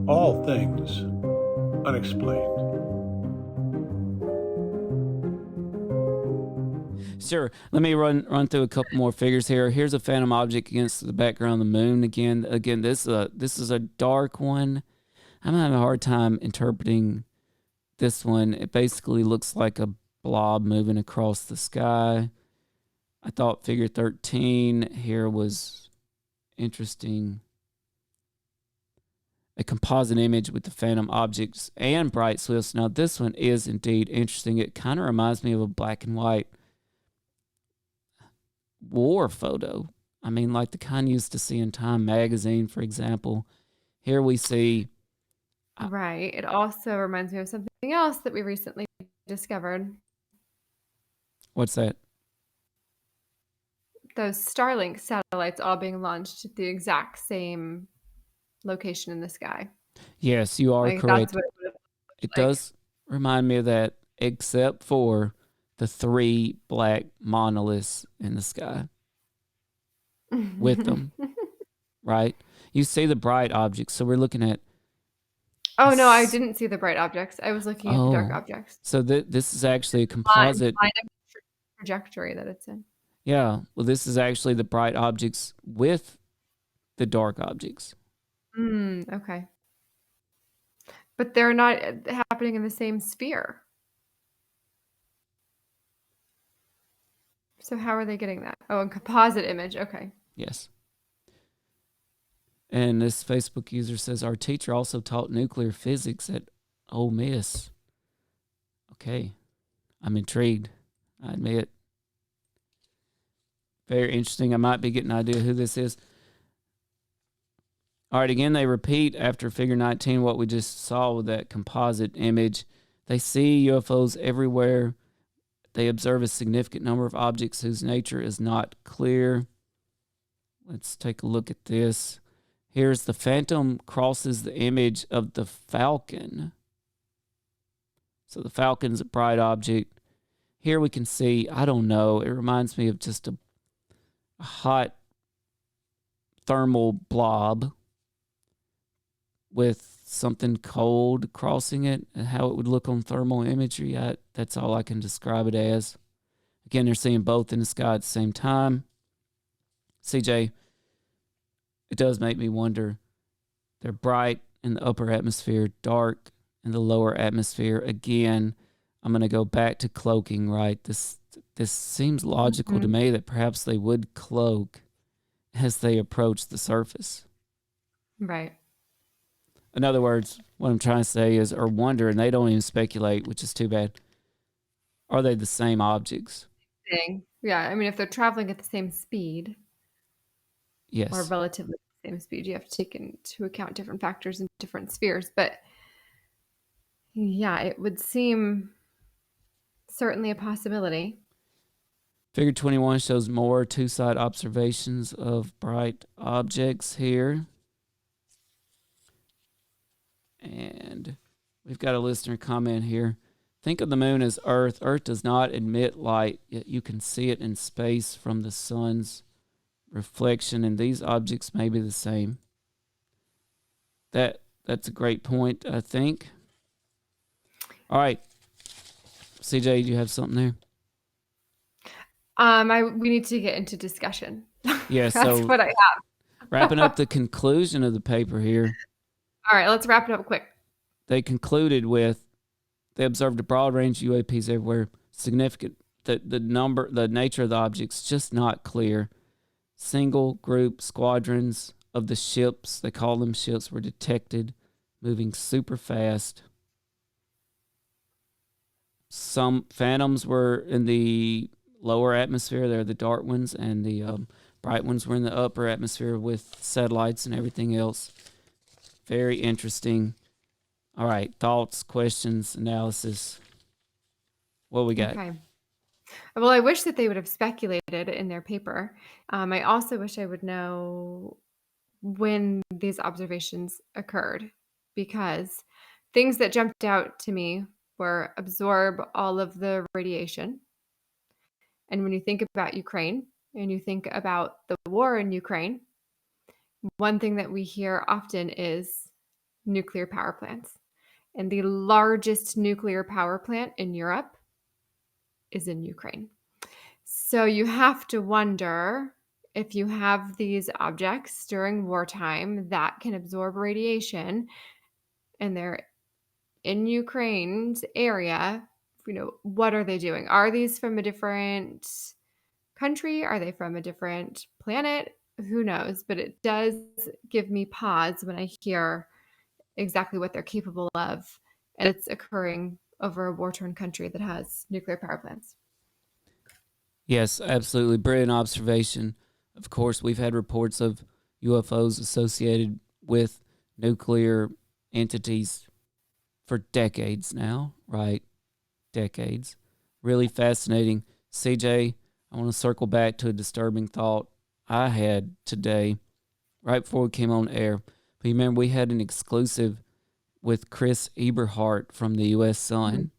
All Things Unexplained. Sure. Let me run through a couple more figures here. Here's a phantom object against the background of the moon. Again, this is a dark one. I'm having a hard time interpreting this one. It basically looks like a blob moving across the sky. I thought figure 13 here was interesting. A composite image with the phantom objects and bright swifts. Now, this one is indeed interesting. It kind of reminds me of a black and white war photo. I mean, like the kind you used to see in Time magazine, for example. Here we see. Right. It also reminds me of something else that we recently discovered. What's that? Those Starlink satellites all being launched at the exact same location in the sky. Yes, you are correct. That's what it does remind me of that, except for the 3 black monoliths in the sky with them, right? You see the bright objects, so we're looking at. Oh no, I didn't see the bright objects. I was looking at the dark objects. So this is actually a composite trajectory that it's in. Yeah, well, this is actually the bright objects with the dark objects. Okay. But they're not happening in the same sphere. So how are they getting that? Oh, a composite image. Okay. Yes. And this Facebook user says, our teacher also taught nuclear physics at Ole Miss. Okay. I'm intrigued, I admit. Very interesting. I might be getting an idea who this is. All right, again, they repeat after figure 19 what we just saw with that composite image. They see UFOs everywhere. They observe a significant number of objects whose nature is not clear. Let's take a look at this. Here's the phantom crosses the image of the falcon. So the falcon's a bright object. Here we can see, I don't know, it reminds me of just a hot thermal blob with something cold crossing it, and how it would look on thermal imagery. That's all I can describe it as. Again, they're seeing both in the sky at the same time. CJ, it does make me wonder. They're bright in the upper atmosphere, dark in the lower atmosphere. Again, I'm going to go back to cloaking, right? This seems logical to me that perhaps they would cloak as they approach the surface. Right. In other words, what I'm trying to say is, or wonder, and they don't even speculate, which is too bad. Are they the same objects? Yeah, I mean, if they're traveling at the same speed, yes, or relatively the same speed, you have to take into account different factors in different spheres. But yeah, it would seem certainly a possibility. Figure 21 shows more two-side observations of bright objects here. And we've got a listener comment here. Think of the moon as Earth. Earth does not emit light, yet you can see it in space from the sun's reflection, and these objects may be the same. That's a great point, I think. All right. CJ, do you have something there? We need to get into discussion. Yeah, That's what I have. Wrapping up the conclusion of the paper here. All right, let's wrap it up quick. They concluded with, they observed a broad range of UAPs everywhere. Significant, the nature of the objects just not clear. Single group squadrons of the ships, they call them ships, were detected moving super fast. Some phantoms were in the lower atmosphere. They're the dark ones, and the bright ones were in the upper atmosphere with satellites and everything else. Very interesting. All right, thoughts, questions, analysis. What we got? Okay. Well, I wish that they would have speculated in their paper. I also wish I would know when these observations occurred, because things that jumped out to me were absorb all of the radiation. And when you think about Ukraine and you think about the war in Ukraine, one thing that we hear often is nuclear power plants. And the largest nuclear power plant in Europe is in Ukraine. So you have to wonder, if you have these objects during wartime that can absorb radiation and they're in Ukraine's area, what are they doing? Are these from a different country? Are they from a different planet? Who knows? But it does give me pause when I hear exactly what they're capable of, and it's occurring over a war-torn country that has nuclear power plants. Yes, absolutely. Brilliant observation. Of course, we've had reports of UFOs associated with nuclear entities for decades now, right? Decades. Really fascinating. CJ, I want to circle back to a disturbing thought I had today, right before we came on air. But you remember we had an exclusive with Chris Eberhardt from the U.S. Sun,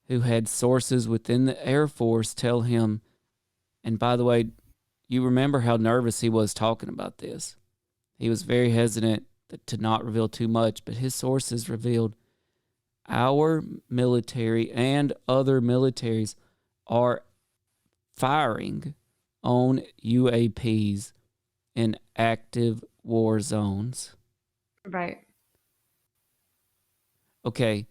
who had sources within the Air Force tell him, and by the way, you remember how nervous he was talking about this. He was very hesitant to not reveal too much, but his sources revealed our military and other militaries are firing on UAPs in active war zones. Right. Okay,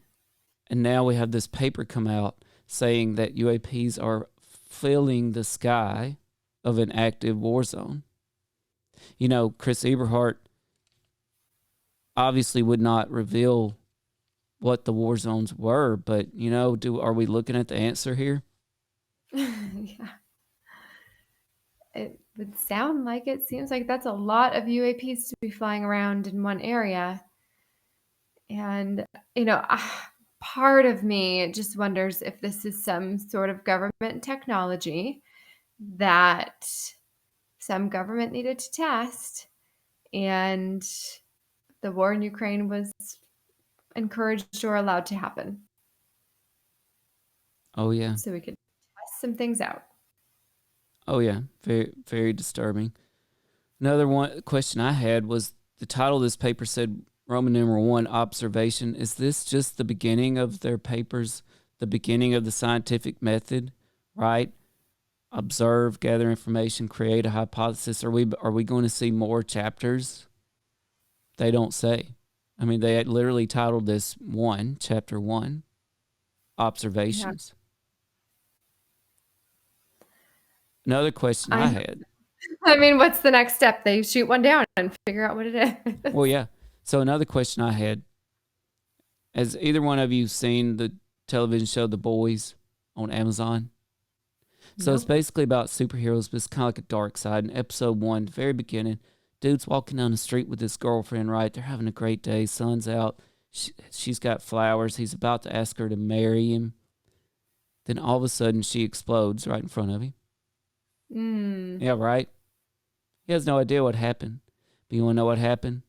and now we have this paper come out saying that UAPs are filling the sky of an active war zone. You know, Chris Eberhardt obviously would not reveal what the war zones were, but are we looking at the answer here? Yeah. It would sound like it. Seems like that's a lot of UAPs to be flying around in one area. And, part of me just wonders if this is some sort of government technology that some government needed to test, and the war in Ukraine was encouraged or allowed to happen. Oh, yeah. So we could test some things out. Oh, yeah. Very, very disturbing. Another one question I had was, the title of this paper said Roman numeral 1, observation. Is this just the beginning of their papers, the beginning of the scientific method, right? Observe, gather information, create a hypothesis. Are we going to see more chapters? They don't say. I mean, they had literally titled this chapter 1, observations. Yeah. Another question I had. I mean, what's the next step? They shoot one down and figure out what it is. Well, yeah. So another question I had, has either one of you seen the television show The Boys on Amazon? So It's basically about superheroes, but it's kind of like a dark side. In episode 1, the very beginning, dude's walking down the street with his girlfriend, right? They're having a great day. Sun's out. She's got flowers. He's about to ask her to marry him. Then all of a sudden, she explodes right in front of him. Yeah, right? He has no idea what happened. But you want to know what happened?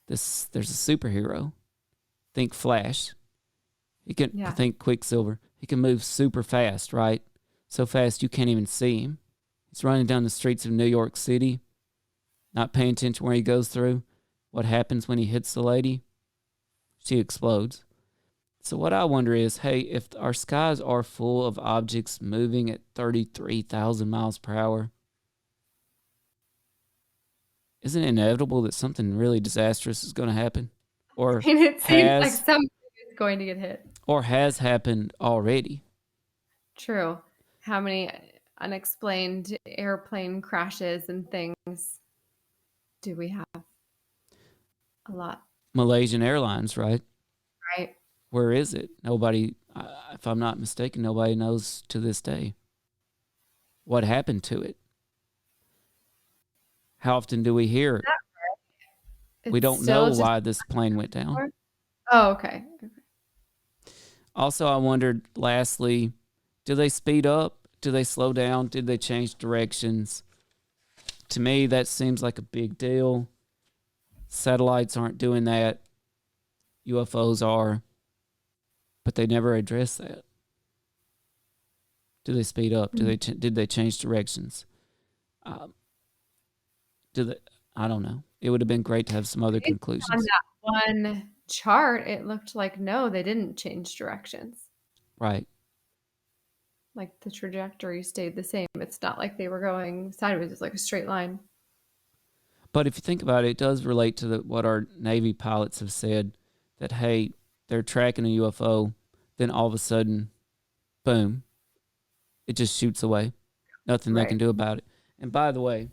There's a superhero. Think Flash. He can think Quicksilver. He can move super fast, right? So fast you can't even see him. He's running down the streets of New York City, not paying attention where he goes through. What happens when he hits the lady? She explodes. So what I wonder is, hey, if our skies are full of objects moving at 33,000 miles per hour, isn't it inevitable that something really disastrous is going to happen? Or it seems like something is going to get hit. Or has happened already. True. How many unexplained airplane crashes and things do we have? A lot. Malaysian Airlines, right? Right. Where is it? Nobody, if I'm not mistaken, nobody knows to this day what happened to it. How often do we hear it? We don't know why this plane went down. Oh, okay. Also, I wondered, lastly, do they speed up? Do they slow down? Did they change directions? To me, that seems like a big deal. Satellites aren't doing that. UFOs are. But they never address that. Do they speed up? Did they change directions? I don't know. it would have been great to have some other Based on conclusions. that one chart, it looked like no, they didn't change directions. Right. Like the trajectory stayed the same. It's not like they were going sideways. It's like a straight line. But if you think about it, it does relate to what our Navy pilots have said that, hey, they're tracking a UFO, then all of a sudden, boom, it just shoots away. Nothing they can Right. do about it. And by the way,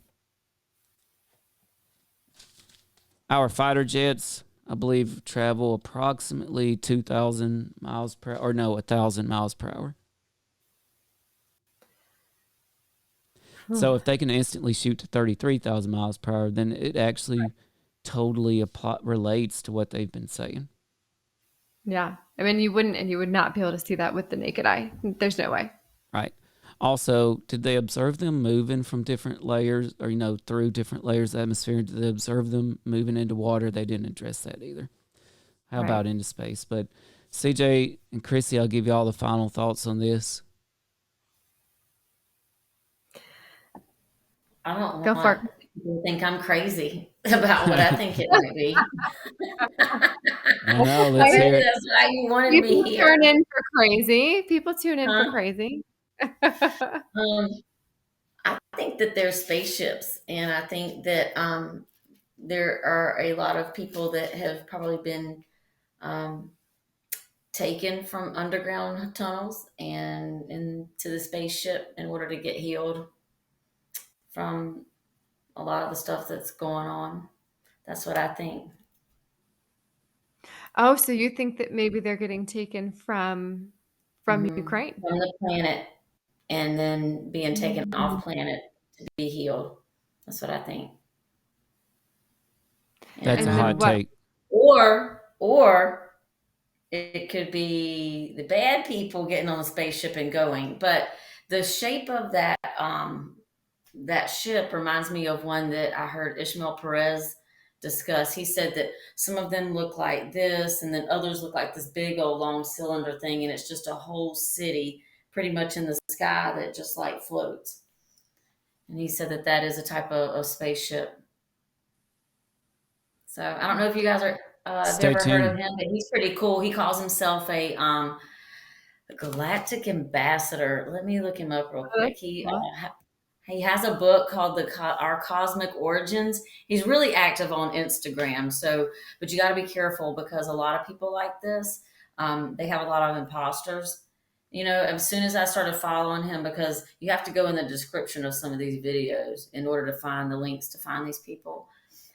our fighter jets, I believe, travel approximately 2,000 miles per hour, or no, 1,000 miles per hour. So if they can instantly shoot to 33,000 miles per hour, then it actually totally relates to what they've been saying. Yeah. I mean, you wouldn't, and you would not be able to see that with the naked eye. There's no way. Right. Also, did they observe them moving from different layers or, through different layers of the atmosphere? Did they observe them moving into water? They didn't address that either. How Right. about into space? But CJ and Chrissy, I'll give you all the final thoughts on this. I don't Go for it. want people to think I'm crazy about what I think it might be. I know. Let's Right? hear it. That's why you wanted me People here. turn in for crazy. People tune in for Huh? crazy. I think that there's spaceships, and I think that there are a lot of people that have probably been um, taken from underground tunnels and into the spaceship in order to get healed from a lot of the stuff that's going on. That's what I think. Oh, so you think that maybe they're getting taken from Ukraine? From the planet and then being taken Mhm. off planet to be healed. That's what I think. That's a And And then hot what? take. or it could be the bad people getting on the spaceship and going. But the shape of that ship reminds me of one that I heard Ishmael Perez discuss. He said that some of them look like this, and then others look like this big old long cylinder thing, and it's just a whole city pretty much in the sky that just like floats. And he said that that is a type of spaceship. So I don't know if you guys are have Stay ever heard of tuned. him, but he's pretty cool. He calls himself a galactic ambassador. Let me look him up real Oh, quick. that's cool. He has a book called Our Cosmic Origins. He's really active on Instagram. So, but you got to be careful because a lot of people like this, they have a lot of imposters. As soon as I started following him, because you have to go in the description of some of these videos in order to find the links to find these people.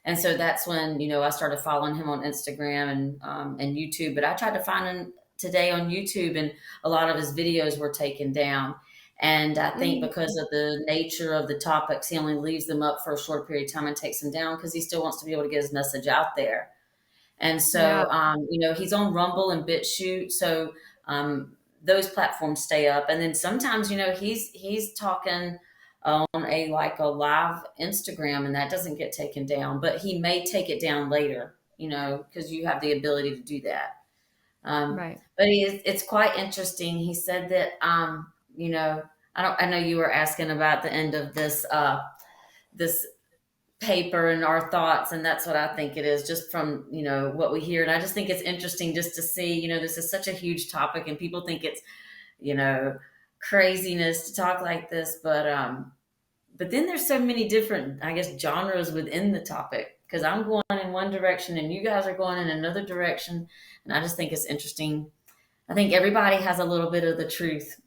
And so that's when I started following him on Instagram and YouTube. But I tried to find him today on YouTube, and a lot of his videos were taken down. And I think Mm, because of the nature of the topics, he only leaves them up for a short period of time and takes them down because he still wants to be able to get his message out there. And yeah. so, he's on Rumble and BitChute, so those platforms stay up. And then sometimes, he's talking on a live Instagram, and that doesn't get taken down, but he may take it down later, because you have the ability to do that. Right. But it's quite interesting. He said that, I know you were asking about the end of this paper and our thoughts, and that's what I think it is, just from what we hear. And I just think it's interesting just to see, this is such a huge topic, and people think it's you know craziness to talk like this, but then there's so many different, I guess, genres within the topic, because I'm going in one direction and you guys are going in another direction, and I just think it's interesting. I think everybody has a little bit of the truth.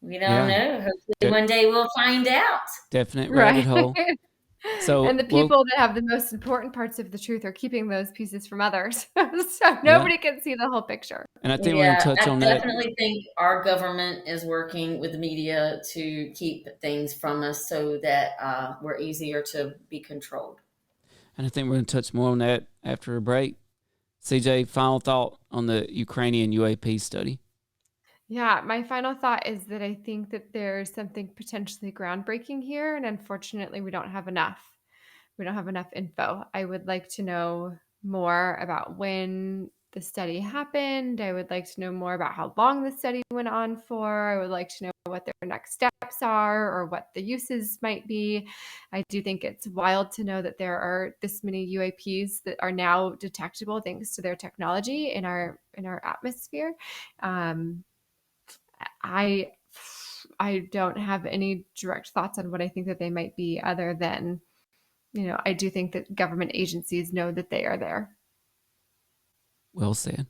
We don't Yeah. know. Hopefully De- one day we'll find out. definite rabbit Right. hole. So, And the well, people that have the most important parts of the truth are keeping those pieces from others. So yeah. nobody can see the whole picture. And I think we're going to Yeah, touch I on that. definitely think our government is working with the media to keep things from us so that we're easier to be controlled. And I think we're going to touch more on that after a break. CJ, final thought on the Ukrainian UAP study. Yeah, my final thought is that I think that there's something potentially groundbreaking here, and unfortunately, we don't have enough. We don't have enough info. I would like to know more about when the study happened. I would like to know more about how long the study went on for. I would like to know what their next steps are or what the uses might be. I do think it's wild to know that there are this many UAPs that are now detectable thanks to their technology in our atmosphere. I don't have any direct thoughts on what I think that they might be, other than, I do think that government agencies know that they are there. Well said.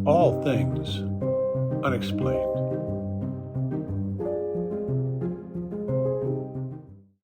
All things unexplained.